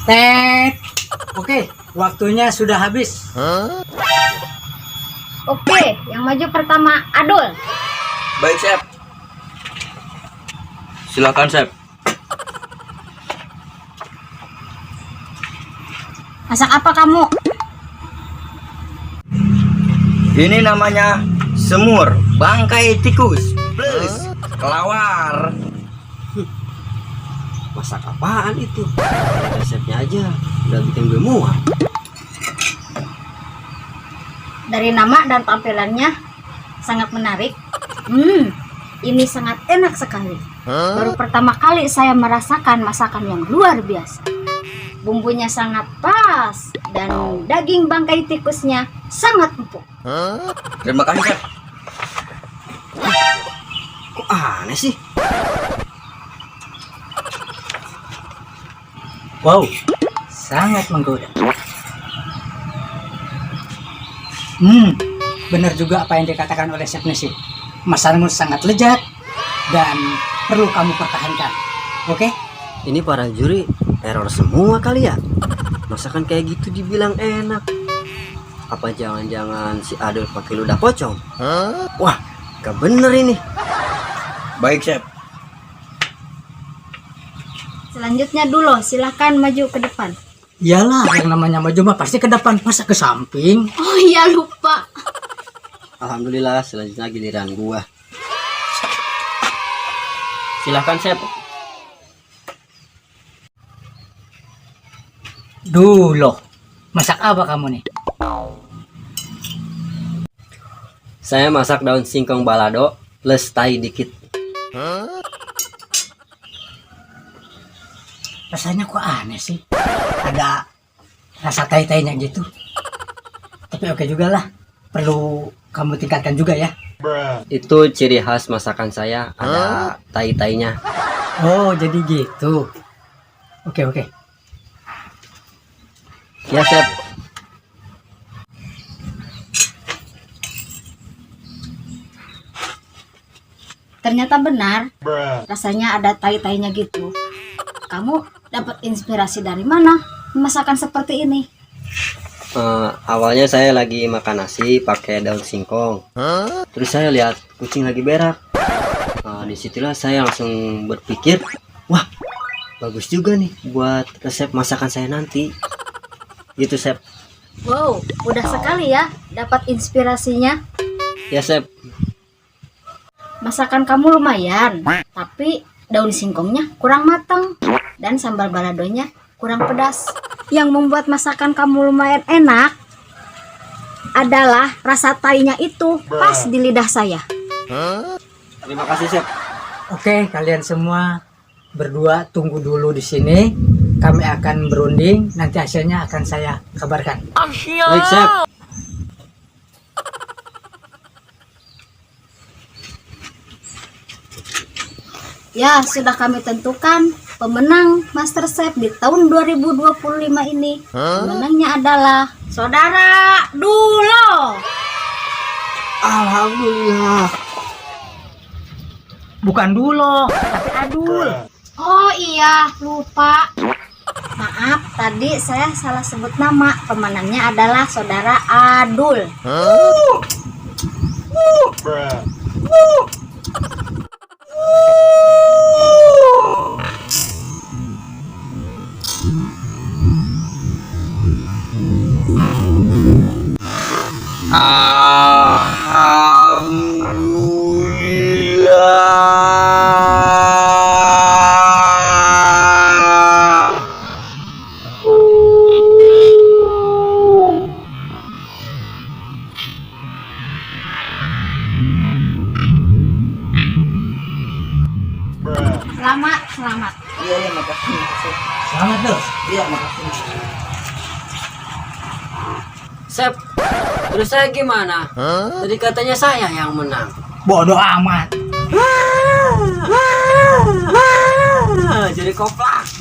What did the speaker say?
Tet. Oke, waktunya sudah habis. Oke, yang maju pertama Adul. Baik, Chef. Silakan, Chef. Masak apa kamu? Ini namanya semur bangkai tikus plus kelawar. Masak apaan itu? Resepnya aja udah bikin gue muak. Dari nama dan tampilannya sangat menarik. Ini sangat enak sekali. Baru pertama kali saya merasakan masakan yang luar biasa. Bumbunya sangat pas dan daging bangkai tikusnya sangat empuk. Terima kasih, Chef. Kok aneh sih? Wow, sangat menggoda. Benar juga apa yang dikatakan oleh Chef Nesi. Masakanmu sangat lezat dan perlu kamu pertahankan. Oke? Ini para juri error semua kali ya. Masakan kayak gitu dibilang enak. Apa jangan-jangan si Adul pakai ludah pocong? Wah, gak bener ini. Baik, Chef. Selanjutnya dulu, silakan maju ke depan. Iyalah, yang namanya maju mah pasti ke depan, masa ke samping. Oh iya, lupa. Alhamdulillah, selanjutnya giliran gua. Silahkan, Chef. Dulu, masak apa kamu nih? Saya masak daun singkong balado plus tai dikit. Rasanya kok aneh sih. Ada rasa tai-tainya gitu. Tapi oke juga lah. Perlu kamu tingkatkan juga ya. Itu ciri khas masakan saya, ada tai-tainya. Oh, jadi gitu. Oke. Ya, Chef. Ternyata benar. Rasanya ada tai-tainya gitu. Kamu dapat inspirasi dari mana masakan seperti ini? Awalnya saya lagi makan nasi pakai daun singkong. Terus saya lihat kucing lagi berak. Disitulah saya langsung berpikir, wah, bagus juga nih buat resep masakan saya nanti. Gitu, Chef. Wow, mudah sekali ya dapat inspirasinya. Ya, Chef. Masakan kamu lumayan, tapi daun singkongnya kurang matang dan sambal baladonya kurang pedas. Yang membuat masakan kamu lumayan enak adalah rasa tainya itu pas di lidah saya. Terima kasih, Chef. Oke, kalian semua berdua tunggu dulu di sini. Kami akan berunding, nanti hasilnya akan saya kabarkan. Baik, Chef. Ya, sudah kami tentukan pemenang MasterChef di tahun 2025 ini. Pemenangnya adalah Saudara Dulo. Alhamdulillah. Bukan dulu, tapi Adul. Oh iya, lupa. Maaf, tadi saya salah sebut nama. Pemenangnya adalah Saudara Adul. selamat. Iya, makasih. Selamat tuh. Iya, makasih. Sep, terus saya gimana? Tadi katanya saya yang menang. Bodoh amat. Jadi koplak.